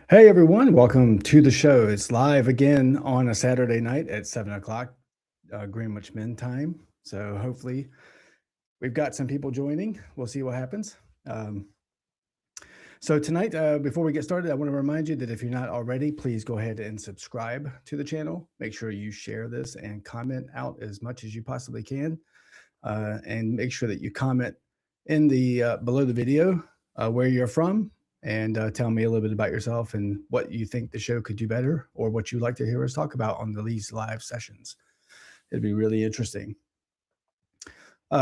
Hey everyone, welcome to the show. It's live again on a Saturday night at 7 o'clock, Greenwich Mean Time. So hopefully we've got some people joining. We'll see what happens. So tonight, before we get started, I want to remind you that if you're not already, please go ahead and subscribe to the channel. Make sure you share this and comment out as much as you possibly can, and make sure that you comment in the below the video where you're from, and tell me a little bit about yourself and what you think the show could do better, or what you'd like to hear us talk about on these live sessions. It'd be really interesting.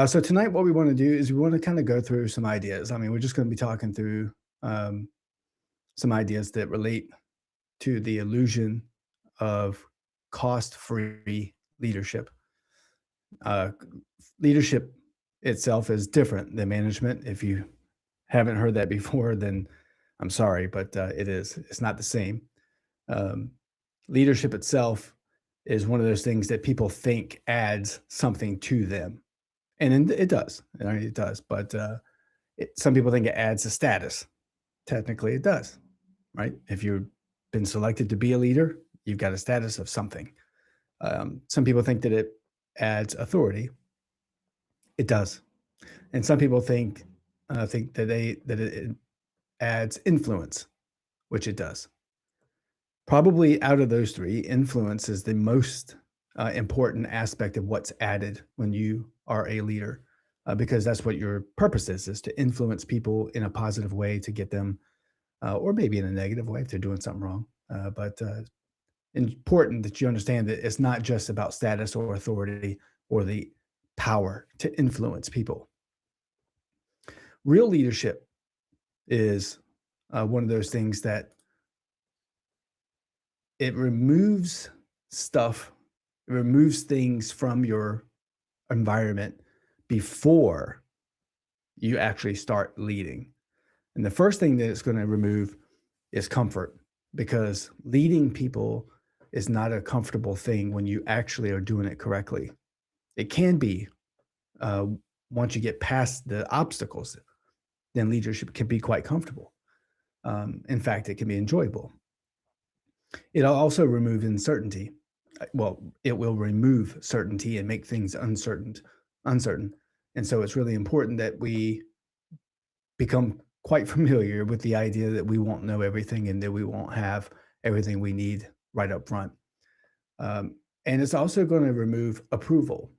So tonight, what we want to do is we want to kind of go through some ideas. I mean, we're just going to be talking through um, some ideas that relate to the illusion of cost-free leadership. Uh, Leadership itself is different than management. If you haven't heard that before, then I'm sorry, but it is. It's not the same. Um, Leadership itself is one of those things that people think adds something to them, and it does. I mean, it does. But some people think it adds a status. Technically, it does, right? If you've been selected to be a leader, you've got a status of something. Some people think that it adds authority. It does, and some people think that it adds influence, which it does. Probably out of those three, influence is the most important aspect of what's added when you are a leader, because that's what your purpose is to influence people in a positive way to get them, or maybe in a negative way if they're doing something wrong. But important that you understand that it's not just about status or authority or the power to influence people. Real leadership is one of those things that it removes stuff, it removes things from your environment before you actually start leading. And the first thing that it's going to remove is comfort, because leading people is not a comfortable thing when you actually are doing it correctly. It can be, uh, once you get past the obstacles, then leadership can be quite comfortable. In fact, it can be enjoyable. It'll also remove uncertainty. Well, it will remove certainty and make things uncertain. And so it's really important that we become quite familiar with the idea that we won't know everything and that we won't have everything we need right up front. And it's also going to remove approval.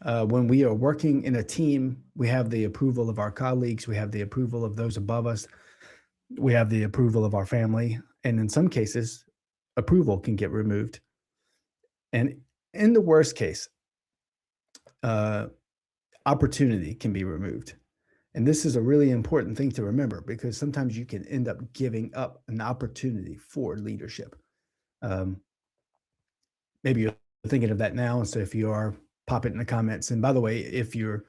When we are working in a team, we have the approval of our colleagues, we have the approval of those above us, we have the approval of our family, and in some cases, approval can get removed. And in the worst case, uh, opportunity can be removed. And this is a really important thing to remember, because sometimes you can end up giving up an opportunity for leadership. Um, Maybe you're thinking of that now. And so if you are, pop it in the comments. And by the way, if you're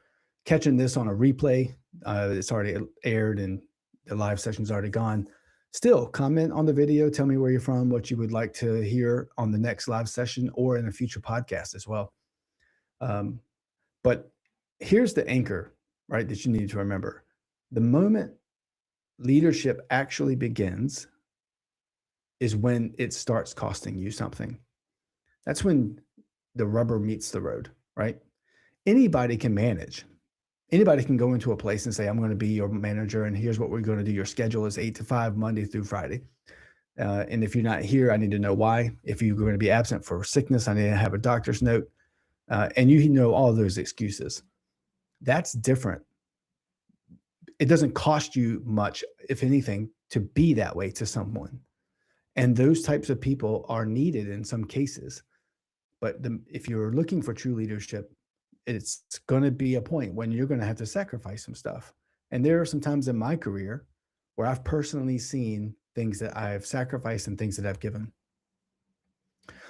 catching this on a replay, it's already aired and the live session's already gone. Still, comment on the video. Tell me where you're from, what you would like to hear on the next live session or in a future podcast as well. Um, but here's the anchor, right, that you need to remember. The moment leadership actually begins is when it starts costing you something. That's when the rubber meets the road, right? Anybody can manage. Anybody can go into a place and say, I'm going to be your manager, and here's what we're going to do. Your schedule is 8 to 5, Monday through Friday. And if you're not here, I need to know why. If you're going to be absent for sickness, I need to have a doctor's note. And you know all those excuses. That's different. It doesn't cost you much, if anything, to be that way to someone. And those types of people are needed in some cases. But if you're looking for true leadership, it's going to be a point when you're going to have to sacrifice some stuff. And there are some times in my career where I've personally seen things that I've sacrificed and things that I've given.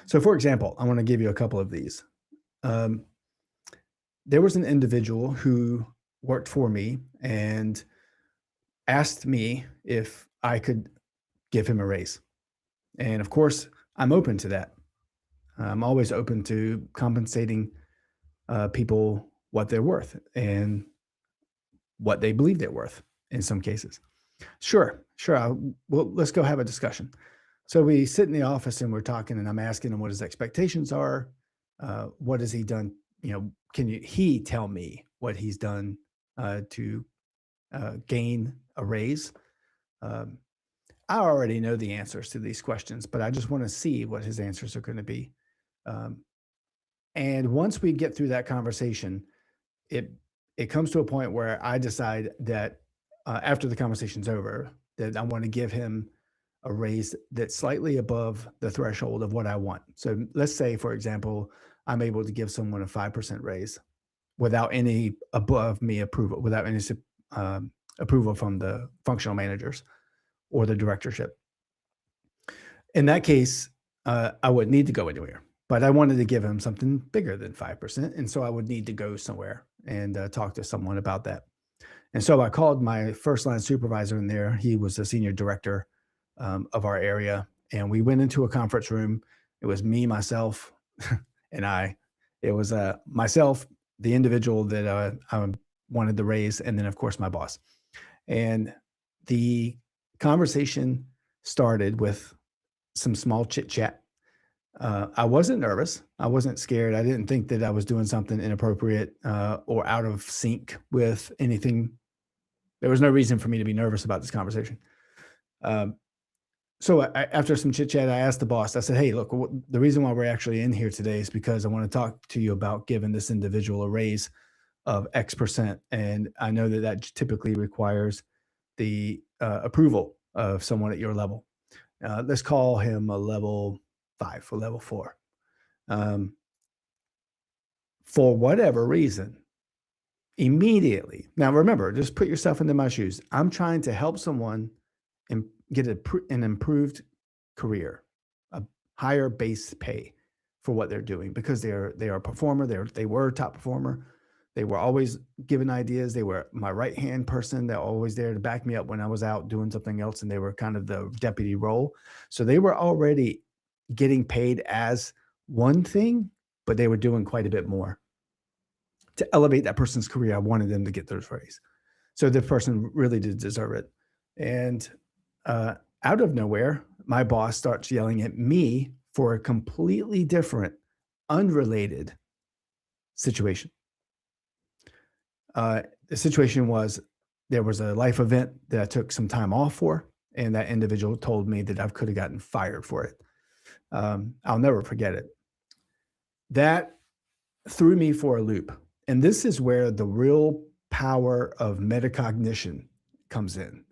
So, for example, I want to give you a couple of these. There was an individual who worked for me and asked me if I could give him a raise. And of course, I'm open to that. I'm always open to compensating people what they're worth and what they believe they're worth in some cases. Sure, sure. Well, let's go have a discussion. So we sit in the office and we're talking, and I'm asking him what his expectations are. What has he done? Can he tell me what he's done to gain a raise? Um, I already know the answers to these questions, but I just want to see what his answers are going to be. Um, and once we get through that conversation, it it comes to a point where I decide that after the conversation's over, that I want to give him a raise that's slightly above the threshold of what I want. So let's say, for example, I'm able to give someone a 5% raise without any above me approval, without any approval from the functional managers or the directorship. In that case, I wouldn't need to go anywhere. But I wanted to give him something bigger than 5%. And so I would need to go somewhere and talk to someone about that. And so I called my first line supervisor in there. He was the senior director of our area. And we went into a conference room. It was me, myself, and I. It was myself, the individual that I wanted to raise, and then, of course, my boss. And the conversation started with some small chit chat. I wasn't nervous. I wasn't scared. I didn't think that I was doing something inappropriate or out of sync with anything. There was no reason for me to be nervous about this conversation. Um, so after some chit chat, I asked the boss, I said, hey, look, the reason why we're actually in here today is because I want to talk to you about giving this individual a raise of X%. And I know that that typically requires the approval of someone at your level. Let's call him a level 5 or level 4. Um, for whatever reason, immediately. Now, remember, just put yourself into my shoes. I'm trying to help someone and get an improved career, a higher base pay for what they're doing because they are a performer. They were a top performer. They were always giving ideas. They were my right hand person. They're always there to back me up when I was out doing something else, and they were kind of the deputy role. So they were already getting paid as one thing, but they were doing quite a bit more to elevate that person's career. I wanted them to get those raise. So the person really did deserve it. And out of nowhere, my boss starts yelling at me for a completely different, unrelated situation. The situation was there was a life event that I took some time off for, and that individual told me that I could have gotten fired for it. I'll never forget it. That threw me for a loop. And this is where the real power of metacognition comes in.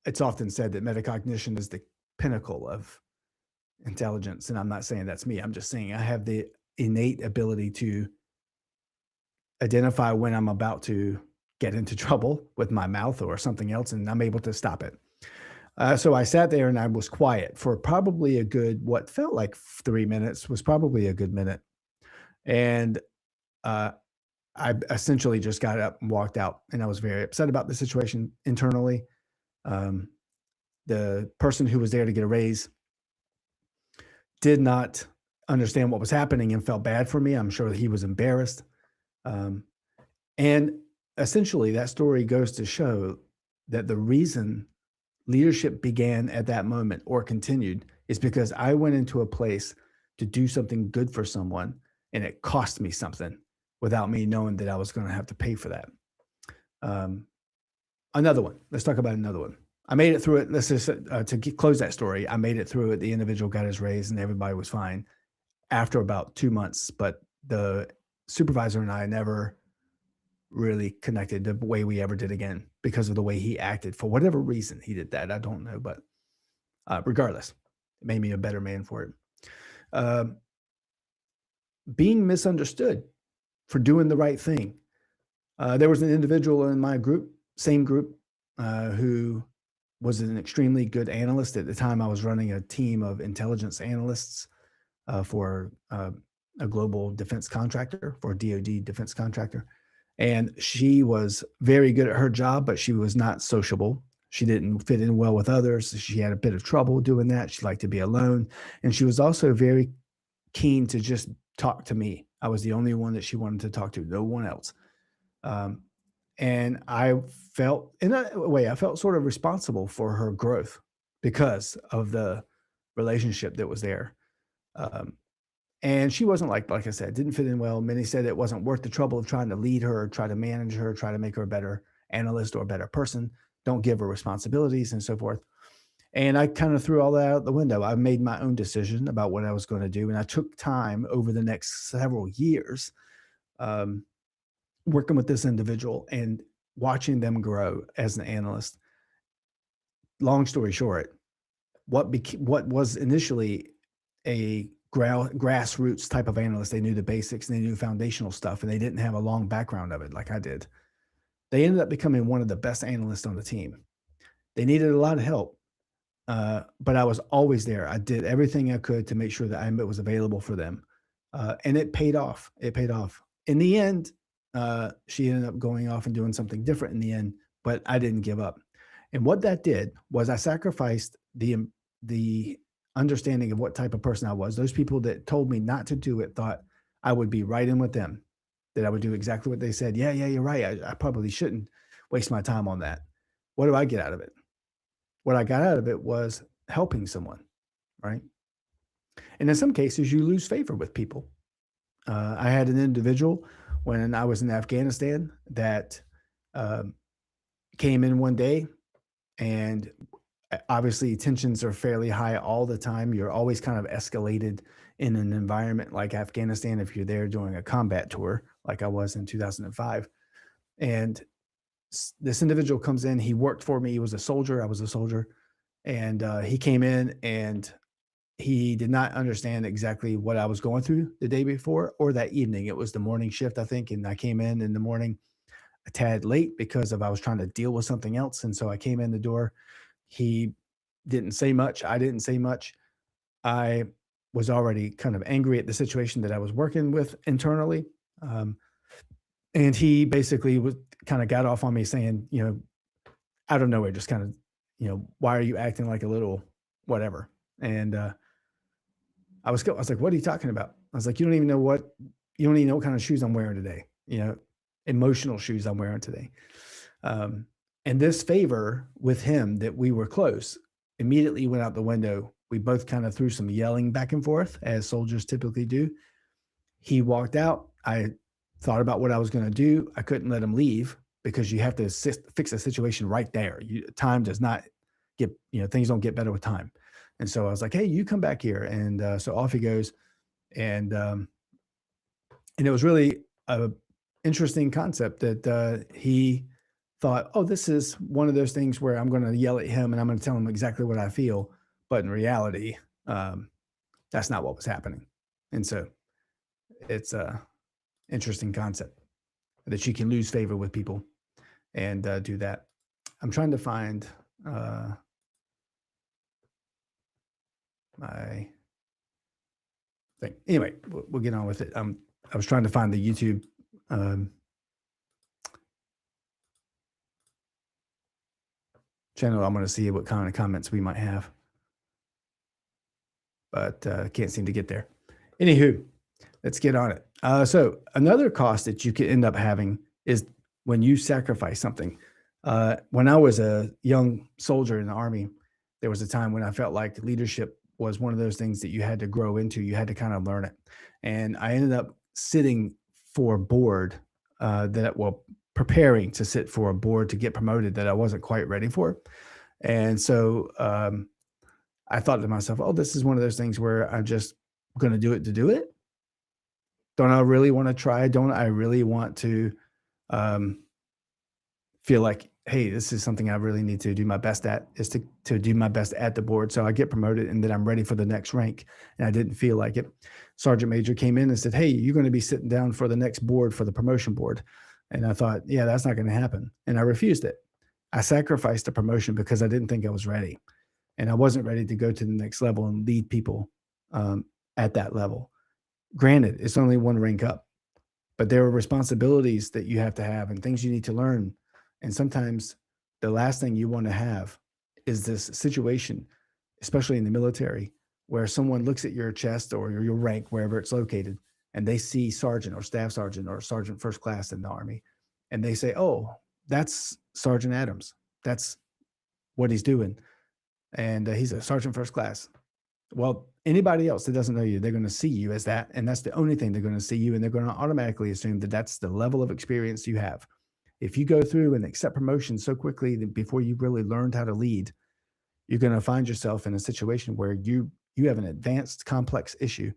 It's often said that metacognition is the pinnacle of intelligence. And I'm not saying that's me. I'm just saying I have the innate ability to identify when I'm about to get into trouble with my mouth or something else, and I'm able to stop it. So I sat there and I was quiet for probably a good, what felt like 3 minutes was probably a good minute. And I essentially just got up and walked out, and I was very upset about the situation internally. Um, the person who was there to get a raise did not understand what was happening and felt bad for me. I'm sure that he was embarrassed. Um, and essentially, that story goes to show that the reason leadership began at that moment or continued is because I went into a place to do something good for someone, and it cost me something without me knowing that I was going to have to pay for that. Another one. Let's talk about another one. I made it through it. Let's just close that story. I made it through it. The individual got his raise, and everybody was fine after about 2 months. But the supervisor and I never really connected the way we ever did again because of the way he acted. For whatever reason, he did that. I don't know, but regardless, it made me a better man for it. Being misunderstood for doing the right thing. There was an individual in my group, same group, who was an extremely good analyst. At the time, I was running a team of intelligence analysts for a global defense contractor, for a DoD defense contractor. And she was very good at her job, but she was not sociable. She didn't fit in well with others. She had a bit of trouble doing that. She liked to be alone. And she was also very keen to just talk to me. I was the only one that she wanted to talk to, no one else. And I felt, in a way, I felt sort of responsible for her growth because of the relationship that was there. Um, and she wasn't like I said, didn't fit in well. Many said it wasn't worth the trouble of trying to lead her, try to manage her, try to make her a better analyst or a better person. Don't give her responsibilities and so forth. And I kind of threw all that out the window. I made my own decision about what I was going to do. And I took time over the next several years, um, working with this individual and watching them grow as an analyst. Long story short, what was initially a grassroots type of analyst, they knew the basics and they knew foundational stuff, and they didn't have a long background of it like I did. They ended up becoming one of the best analysts on the team. They needed a lot of help, but I was always there. I did everything I could to make sure that I was available for them, and it paid off. It paid off. In the end, she ended up going off and doing something different in the end, but I didn't give up. And what that did was I sacrificed the understanding of what type of person I was. Those people that told me not to do it thought I would be right in with them, that I would do exactly what they said. Yeah, yeah, you're right. I probably shouldn't waste my time on that. What do I get out of it? What I got out of it was helping someone, right? And in some cases, you lose favor with people. I had an individual when I was in Afghanistan that um, came in one day, and obviously tensions are fairly high all the time. You're always kind of escalated in an environment like Afghanistan if you're there doing a combat tour, like I was in 2005. And this individual comes in. He worked for me. He was a soldier. I was a soldier, and he came in and he did not understand exactly what I was going through the day before or that evening. It was the morning shift, I think, and I came in the morning a tad late because of I was trying to deal with something else, and so I came in the door. He didn't say much. I didn't say much. I was already kind of angry at the situation that I was working with internally. Um, and he basically was kind of got off on me saying, out of nowhere, just kind of, why are you acting like a little whatever? And I was like, what are you talking about? I was like, you don't even know what kind of shoes I'm wearing today. Emotional shoes I'm wearing today. Um, and this favor with him that we were close immediately went out the window. We both kind of threw some yelling back and forth, as soldiers typically do. He walked out. I thought about what I was going to do. I couldn't let him leave because you have to fix a situation right there. Time does not get, things don't get better with time. And so I was like, hey, you come back here. And so off he goes. And it was really a interesting concept that he thought, oh, this is one of those things where I'm going to yell at him and I'm going to tell him exactly what I feel. But in reality, that's not what was happening. And so it's a interesting concept that you can lose favor with people and do that. I'm trying to find my thing. Anyway, we'll get on with it. I was trying to find the YouTube channel. I'm going to see what kind of comments we might have, but can't seem to get there. Anywho, let's get on it. So another cost that you could end up having is when you sacrifice something. When I was a young soldier in the Army, there was a time when I felt like leadership was one of those things that you had to grow into. You had to kind of learn it. And I ended up sitting for a board preparing to sit for a board to get promoted that I wasn't quite ready for. And so I thought to myself, oh, this is one of those things where I'm just going to do it to do it. Don't I really want to try? Don't I really want to feel like, hey, this is something I really need to do my best at, is to do my best at the board. So I get promoted and then I'm ready for the next rank. And I didn't feel like it. Sergeant Major came in and said, hey, you're going to be sitting down for the next board, for the promotion board. And I thought, yeah, that's not going to happen. And I refused it. I sacrificed the promotion because I didn't think I was ready. And I wasn't ready to go to the next level and lead people at that level. Granted, it's only one rank up, but there are responsibilities that you have to have and things you need to learn. And sometimes the last thing you want to have is this situation, especially in the military, where someone looks at your chest or your rank, wherever it's located, and they see sergeant or staff sergeant or sergeant first class in the Army, and they say, oh, That's Sergeant Adams. That's what he's doing. And he's a sergeant first class. Well, anybody else that doesn't know you, they're going to see you as that. And that's the only thing they're going to see you. And they're going to automatically assume that that's the level of experience you have. If you go through and accept promotion so quickly that before you really learned how to lead, you're going to find yourself in a situation where you have an advanced complex issue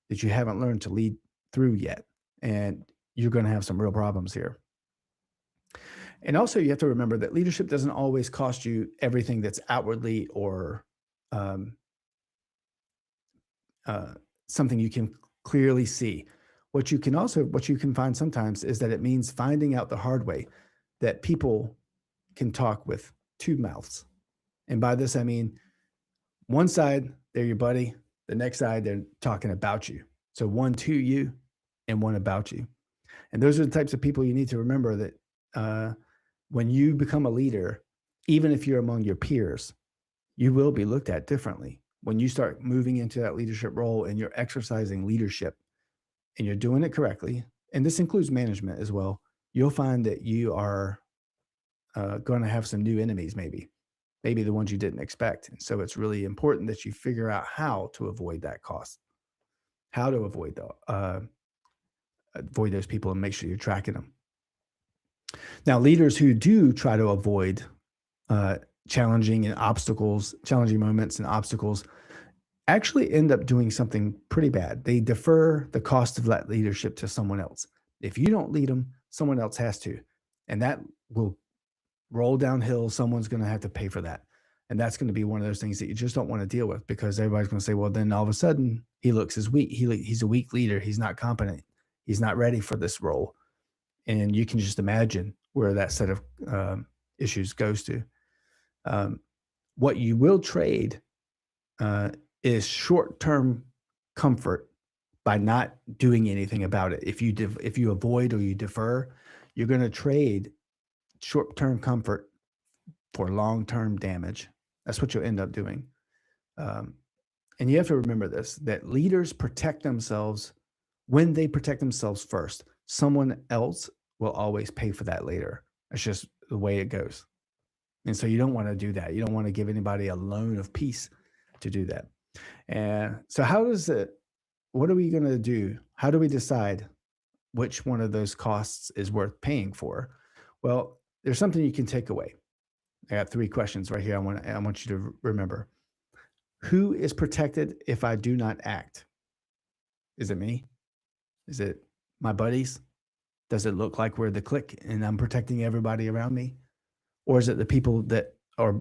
that you haven't learned to lead through yet. And you're going to have some real problems here. And also, you have to remember that leadership doesn't always cost you everything that's outwardly or um, something you can clearly see. What you can find sometimes is that it means finding out the hard way that people can talk with two mouths. And by this, I mean, one side, they're your buddy. The next side, they're talking about you. So one to you and one about you. And those are the types of people you need to remember that when you become a leader, even if you're among your peers, you will be looked at differently. When you start moving into that leadership role and you're exercising leadership and you're doing it correctly, and this includes management as well, you'll find that you are going to have some new enemies, maybe the ones you didn't expect. And so it's really important that you figure out how to avoid that cost, how to avoid those people and make sure you're tracking them. Now, leaders who do try to avoid challenging moments and obstacles actually end up doing something pretty bad. They defer the cost of that leadership to someone else. If you don't lead them, someone else has to. And that will roll downhill. Someone's going to have to pay for that. And that's going to be one of those things that you just don't want to deal with, because everybody's going to say, well, then all of a sudden he looks as weak. He's a weak leader. He's not competent. He's not ready for this role. And you can just imagine where that set of issues goes to. What you will trade is short-term comfort by not doing anything about it. If you avoid or you defer, you're going to trade short-term comfort for long-term damage. That's what you'll end up doing. And you have to remember this, that leaders protect themselves when they protect themselves first. Someone else will always pay for that later. That's just the way it goes. And so you don't want to do that. You don't want to give anybody a loan of peace to do that. And so what are we going to do? How do we decide which one of those costs is worth paying for? Well, there's something you can take away. I got 3 questions right here. I want you to remember. Who is protected if I do not act? Is it me? Is it my buddies? Does it look like we're the clique and I'm protecting everybody around me? Or is it the people that are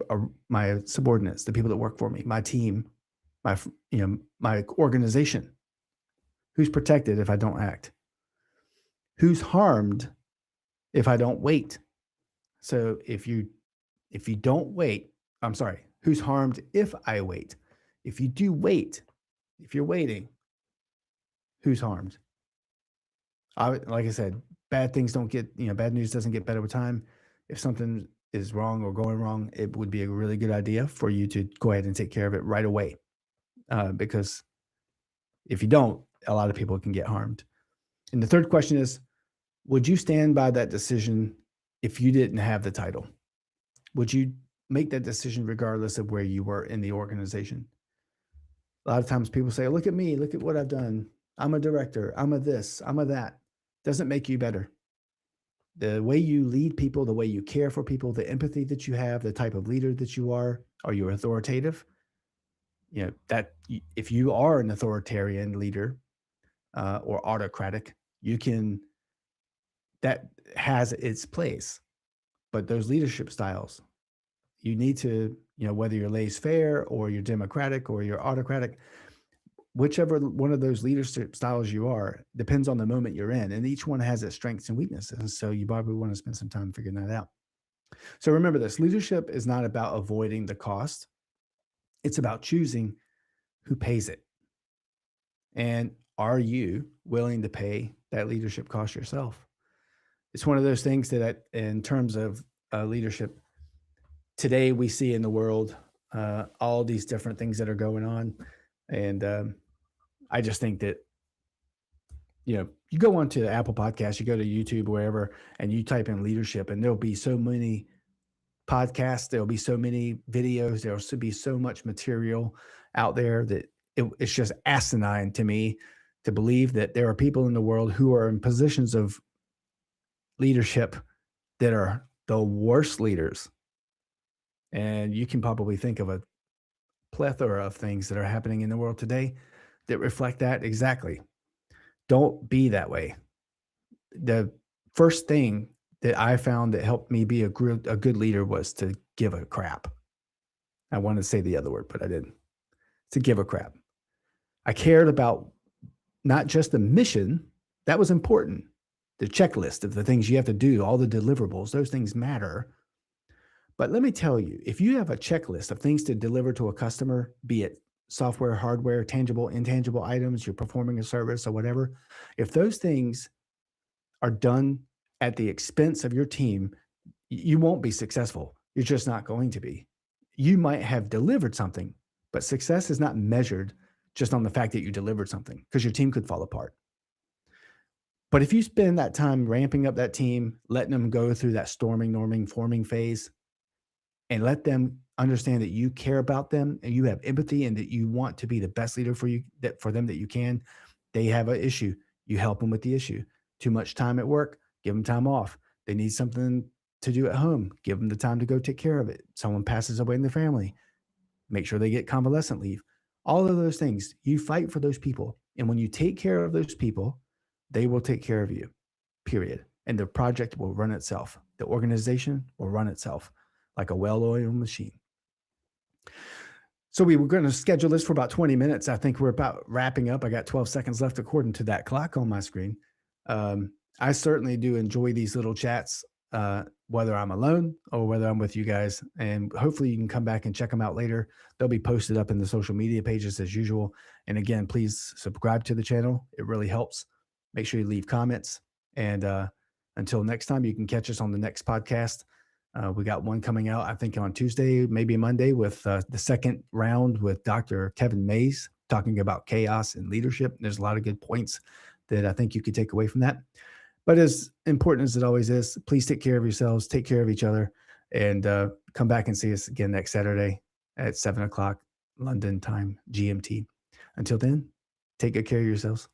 my subordinates, the people that work for me, my team, my organization? Who's protected if I don't act? Who's harmed if I don't wait? So if you don't wait, I'm sorry, who's harmed if I wait? If you do wait, if you're waiting, who's harmed? Like I said, bad news doesn't get better with time. If something is wrong or going wrong, it would be a really good idea for you to go ahead and take care of it right away. Because if you don't, a lot of people can get harmed. And the third question is, would you stand by that decision if you didn't have the title? Would you make that decision regardless of where you were in the organization? A lot of times people say, look at me, look at what I've done. I'm a director, I'm a this, I'm a that. Doesn't make you better. The way you lead people, the way you care for people, the empathy that you have, the type of leader that you are you authoritative? That if you are an authoritarian leader or autocratic, that has its place. But those leadership styles, you need to, whether you're laissez-faire or you're democratic or you're autocratic, whichever one of those leadership styles you are, depends on the moment you're in. And each one has its strengths and weaknesses. And so you probably want to spend some time figuring that out. So remember this, leadership is not about avoiding the cost. It's about choosing who pays it. And are you willing to pay that leadership cost yourself? It's one of those things that in terms of leadership, today we see in the world all these different things that are going on. And I just think that, you go onto the Apple Podcast, you go to YouTube, wherever, and you type in leadership, and there'll be so many podcasts, there'll be so many videos, there'll be so much material out there that it's just asinine to me to believe that there are people in the world who are in positions of leadership that are the worst leaders. And you can probably think of a plethora of things that are happening in the world today that reflect that exactly. Don't be that way. The first thing that I found that helped me be a good leader was to give a crap. I wanted to say the other word, but I didn't. To give a crap. I cared about not just the mission, that was important. The checklist of the things you have to do, all the deliverables, those things matter. But let me tell you, if you have a checklist of things to deliver to a customer, be it software, hardware, tangible, intangible items, you're performing a service or whatever, if those things are done at the expense of your team, you won't be successful. You're just not going to be. You might have delivered something, but success is not measured just on the fact that you delivered something, because your team could fall apart. But if you spend that time ramping up that team, letting them go through that storming, norming, forming phase, and let them understand that you care about them and you have empathy and that you want to be the best leader for them that you can. They have an issue. You help them with the issue. Too much time at work, give them time off. They need something to do at home, give them the time to go take care of it. Someone passes away in the family, make sure they get convalescent leave. All of those things, you fight for those people. And when you take care of those people, they will take care of you, period. And the project will run itself. The organization will run itself like a well-oiled machine. So we were going to schedule this for about 20 minutes. I think we're about wrapping up. I got 12 seconds left according to that clock on my screen. I certainly do enjoy these little chats, whether I'm alone or whether I'm with you guys. And hopefully you can come back and check them out later. They'll be posted up in the social media pages as usual. And again, please subscribe to the channel. It really helps. Make sure you leave comments. And until next time, you can catch us on the next podcast. We got one coming out, I think, on Tuesday, maybe Monday, with the second round with Dr. Kevin Mays talking about chaos and leadership. There's a lot of good points that I think you could take away from that. But as important as it always is, please take care of yourselves, take care of each other, and come back and see us again next Saturday at 7 o'clock London time, GMT. Until then, take good care of yourselves.